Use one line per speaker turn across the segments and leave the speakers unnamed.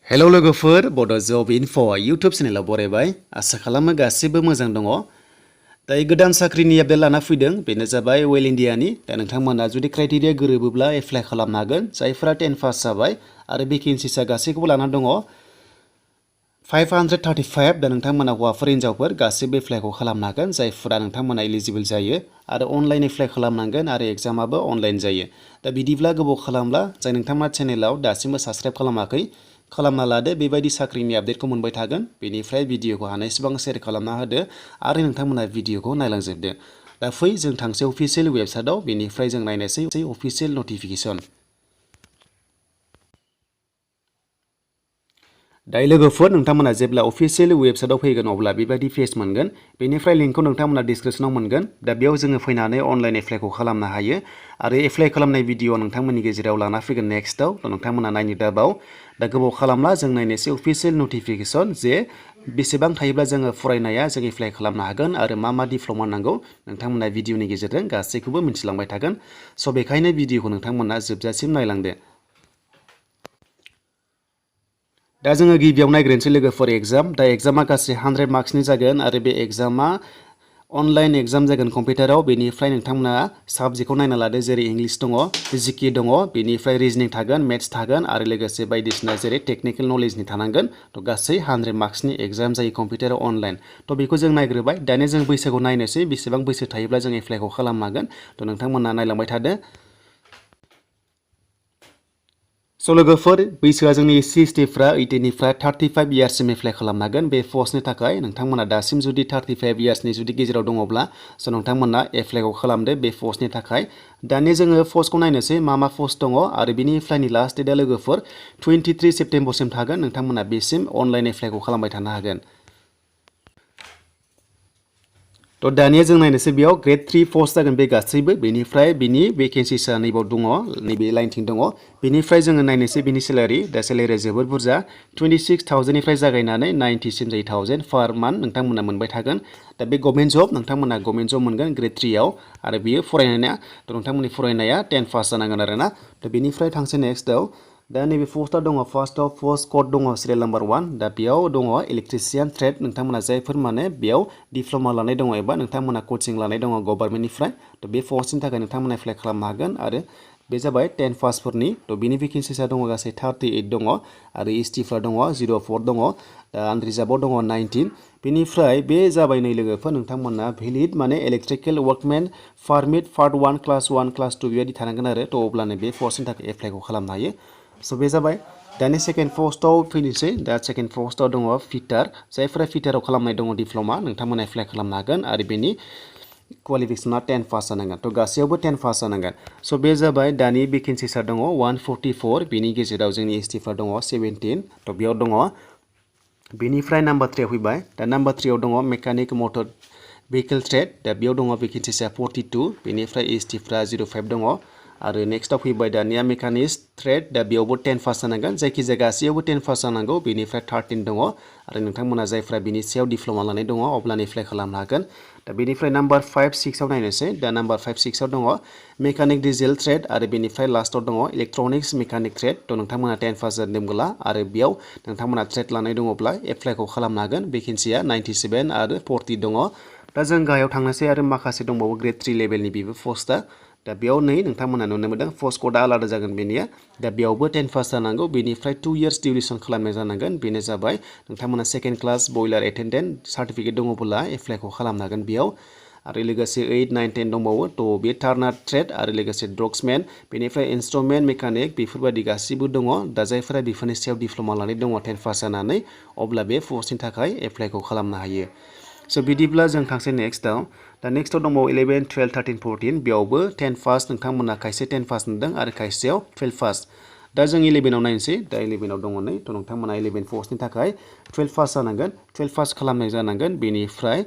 Hello लोगोफोर बड' जब info YouTube चेनेलाव बरायबाय आसा खालामो गासिबो मोजां दङ। दायो गोदान साख्रिनि आपडेट लाना फैदों बेनो जाबाय वेल इन्डियानि। दा नोंथांमोना जुदि क्राइटेरिया गोरोबोब्ला एप्लाइ खालामनो हागोन। जायफोरा 10 पास जाबाय आरो भेकेन्सिसा गासैखौबो लाना दङ 535। दा नोंथांमोना हौवाफोर हिन्जावफोर गासिबो एप्लाइखौ खालामनो हागोन जायफोरा नोंथांमोना एलिजिबल जायो आरो अनलाइन एप्लाइ खालामनांगोन आरो एग्जामाबो अनलाइन जायो। दा बिदिब्ला गोबाव खालामला जाय नोंथांमोना चेनेलाव दासिमबो साबस्क्राइब खालामाखै खालामना लादो, बेबायदि साख्रिनि आपडेटखौ मोनबाय थागोन। बेनिफ्राय भिडिअखौ हानायसेबां शेयार खालामना होदो आरो नोंथांमोना भिडिअखौ नायलांजोबदो। दा फै जों थांसै अफिसियेल वेबसाइटआव, बेनिफ्राय जों नायनोसै अफिसियेल नटिफिकेसन। दायो लोगोफोर नोंथांमोना जेब्ला अफिसियेल वेबसाइटआव फैगोन अब्ला बेबायदि पेज मोनगोन। बेनिफ्राय लिंकखौ नोंथांमोना डिसक्रिपसनाव मोनगोन। दा बेयाव जोङो फैनानै अनलाइन एप्लाइखौ खालामनो हायो आरो एप्लाइ खालामनाय भिडिअ नोंथांमोननि गेजेराव लाना फैगोन नेक्स्टआव। नोंथांमोना नायनो दाबाव। दा गोबाव खालामला जों नायनोसै अफिसियेल नटिफिकेसन जे बेसेबां थायोब्ला जोङो फरायनाया जों एप्लाइ खालामनो हागोन आरो मा डिप्ल'मा नांगौ नोंथांमोना भिडिअनि गेजेरजों गासैखौबो मिथिलांबाय थागोन। स' बेखायनो भिडिअखौ नोंथांमोना जोबजासिम नायलांदो। दा जोङो गिबियाव नायग्रोनोसै लोगोफोर एग्जाम। दा एग्जामा गासै 100 मार्क्सनि जागोन आरो बे एग्जामा अनलाइन एग्जाम जागोन कम्पिउटाराव। बेनिफ्राय नोंथांमोना साबजेक्टखौ नायना लादो, जेरै इंलिश दङ, जिके दङ, बेनिफ्राय रिजनिं थागोन, मेथ्स थागोन आरो लोगोसे बायदिसिना जेरै टेकनिकेल नलेजनि थानांगोन। थ' गासै 100 मार्क्सनि एग्जाम जायो कम्पिउटाराव अनलाइन। थ' बेखौ जों नायग्रोबाय। दानिया जों बैसोखौ नायनोसै बेसेबां बैसो थायोब्ला जों एप्लाइखौ खालामनो हागोन। थ' नोंथांमोना नायलांबाय थादो। स' लोगोफोर बैसोआ जोंनि एससि एसटिफ्रा 18निफ्राय 35 इयार्ससिम एप्लाइ खालामनो हागोन बे पस्टनि थाखाय। नोंथांमोना दासिम जुदि 35 इयार्सनि जुदि गेजेराव दङब्ला स' नोंथांमोना एप्लाइखौ खालामदो बे पस्टनि थाखाय। दानिया जोङो पस्टखौ नायनोसै मा पस्ट दङ आरो बिनि एप्लाइनि लास्ट डेटआ लोगोफोर 23 सेप्तेम्बरसिम थागोन। नोंथांमोना बेसिम अनलाइन एप्लाइखौ खालामबाय थानो हागोन। थ' दानिया जों नायनोसै बेयाव ग्रेड 3 पस्ट जागोन बे गासैबो। बेनिफ्राय बिनि भेकेन्सिसा नैबाव दङ, नैबे लाइनथिं दङ। बेनिफ्राय जोङो नायनोसै बिनि सेलारि। दा सेलारिया जोबोर बुरजा 26,000निफ्राय जागायनानै 90सिम जायो 1000 पार मान्थ नोंथांमोना मोनबाय थागोन। दा बे गभर्नमेन्ट जब, नोंथांमोना गभर्नमेन्ट जब मोनगोन ग्रेड 3आव आरो बियो फरायनाया नोंथांमोननि फरायनाया 10 पास जानांगोन आरोना। थ' बेनिफ्राय थांसै नेक्स्टआव। दा नैबे पस्टआ दङ, फार्स्टआव पस्ट कड दङ सिरियाल नाम्बार 1। दा बेयाव दङ इलेक्ट्रिसियान ट्रेड। नोंथांमोना जायफोर माने बेयाव डिप्ल'मा लानाय दङ एबा नोंथांमोना कचिं लानाय दङ गभर्नमेन्टनिफ्राय, थ' बे पस्टनि थाखाय नोंथांमोना एप्लाइ खालामनो हागोन आरो बे जाबाय 10 पासफोरनि। थ' बिनि भेकेन्सिसा दङ गासै 38 दङ आरो एसटिफ्रा दङ 04 दङ। दा आनरिजार्भआव दङ 19। बेनिफ्राय बे जाबाय नै लोगोफोर नोंथांमोना भेलिड माने electrical workman permit part 1 class 1 class 2 बेबायदि थानांगोन आरो। थ' अब्लानो बे पस्टनि थाखाय एप्लाइखौ खालामनो हायो। स' बे जाबाय। दानि सेकेन्ड पस्टआव फैनोसै। दा सेकेन्ड पस्टआव दङ फिटार। जायफोरा फिटाराव खालामनाय दङ डिप्ल'मा नोंथांमोना एप्लाइ खालामनो हागोन आरो बेनि क्वालिफिकेसना 10 पास जानांगोन। थ' गासैयावबो 10 पास जानांगोन। स' बे जाबाय दानि भेकेन्सिसा दङ 144। बेनि गेजेराव जोंनि एसटिफ्रा दङ 17। थ' बेयाव दङ। बेनिफ्राय नाम्बार 3आव फैबाय। दा नाम्बार 3आव दङ मेकानिक मटर भेहिकेल ट्रेड। दा बेयाव दङ भेकेन्सिसा 42। बेनिफ्राय एसटिफ्रा 05 दङ आरो नेक्स्टआव फैबाय दानिया मेकानिक्स ट्रेड। दा बेयावबो 10 पास जानांगोन, जायखिजाया गासैयावबो 10 पास जानांगौ। बेनिफ्राय 13 दङ आरो नोंथांमोना जायफ्रा बिनि सायाव डिप्ल'मा लानाय दङ अब्लानो एप्लाइ खालामनो हागोन। दा बेनिफ्राय नाम्बार 5, 6आव नायनोसै। दा नाम्बार 5, 6आव दङ मेकानिक डिजेल ट्रेड आरो बेनिफ्राय लास्टआव दङ इलेक्ट्रनिक्स मेकानिक ट्रेड। थ' नोंथांमोना 10 पास जादोंब्ला आरो बेयाव नोंथांमोना ट्रेड लानाय दङब्ला एप्लाइखौ खालामनो हागोन। भेकेन्सिया 97 आरो 40 दङ। दा जों गाहायाव थांनोसै आरो माखासे दंबावो ग्रेड 3 लेभेलनि बेबो पस्टआ। दा बेयाव नै नोंथांमोना नुनो मोनदों पस्ट क'डआ आलादा जागोन बेनिया। दा बेयावबो 10 पास जानांगौ। बेनिफ्राय 2 इयार्स डिउरेसन खालामनाय जानांगोन। बेनो जाबाय नोंथांमोना सेकेन्ड क्लास बयलार एटेन्डेन्ट सार्टिफिकेट दङब्ला एप्लाइखौ खालामनो हागोन बेयाव। आरो लोगोसे 8, 9, 10 दंबावो। थ' बे टार्नार ट्रेड आरो लोगोसे ड्रग्समेन, बेनिफ्राय इन्स्ट्रुमेन्ट मेकानिक बेफोरबायदि गासिबो दङ। दा जायफोरा बेफोरनि सायाव डिप्ल'मा लानाय दङ 10 पास जानानै अब्ला बे पस्टनि थाखाय एप्लाइखौ खालामनो हायो। स' बिदिब्ला जों थांसै नेक्स्टआव। दा नेक्स्टआव दंबावो 11, 12, 13, 14। बेयावबो 10 पास नोंथांमोना खायसे 10 पास नुदों आरो खायसेयाव 12 पास। दा जों 11आव नायनोसै। दा 11आव दङ नै। थ' नोंथांमोना 11 पस्टनि थाखाय 12 पास जानांगोन, 12 पास खालामनाय जानांगोन। बेनिफ्राय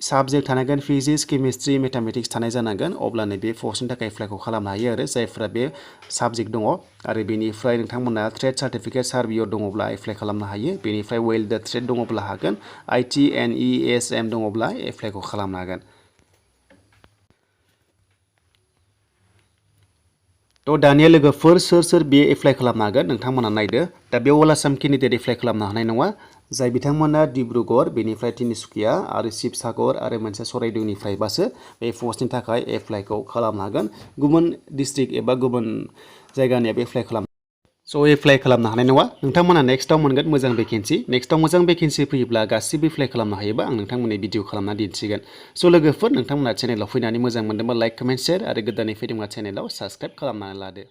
साबजेक्ट थानांगोन फिजिक्स, केमिस्ट्रि, मेथामेटिक्स थानाय जानांगोन। अब्लानो बे पस्टनि थाखाय एप्लाइखौ खालामनो हायो आरो जायफ्रा बे साबजेक्ट दङ। आरो बेनिफ्राय नोंथांमोना ट्रेड सार्टिफिकेट सार्भियर दङब्ला एप्लाइ खालामनो हायो। बेनिफ्राय वेल्डार ट्रेड दङब्ला हागोन। IT, NE, SM दङब्ला एप्लाइखौ खालामनो हागोन। थ' दानिया लोगोफोर सोर बे एप्लाइ खालामनो हागोन नोंथांमोना नायदो दा बेयाव अल आसाम केन्डिडेट एप्लाइ खालामनो हानाय नङा जाय बिथांमोना डिब्रुगड़ बेनिफ्राय तिनिसुकिया आरो शिबसागर आरो मोनसे चराइदेउनिफ्रायबासो बे पस्टनि थाखाय एप्लाइखौ खालामनो हागोन गुबुन डिस्ट्रिक्ट एबा गुबुन जायगानिया बे एप्लाइ खालाम स' एप्लाइ खालामनो हानाय नङा नोंथांमोना नेक्स्टआव मोनगोन मोजां भेकेन्सि नेक्स्टआव मोजां भेकेन्सि फैयोब्ला गासिबो एप्लाइ खालामनो हायोबा आं नोंथांमोननि भिडिअ खालामना दिन्थिगोन स' लोगोफोर नोंथांमोना चेनेलाव फैनानै मोजां मोनदोंबा लाइक कमेन्ट शेयार आरो गोदानै फैदोंबा चेनेलाव साबस्क्राइब खालामनानै लादो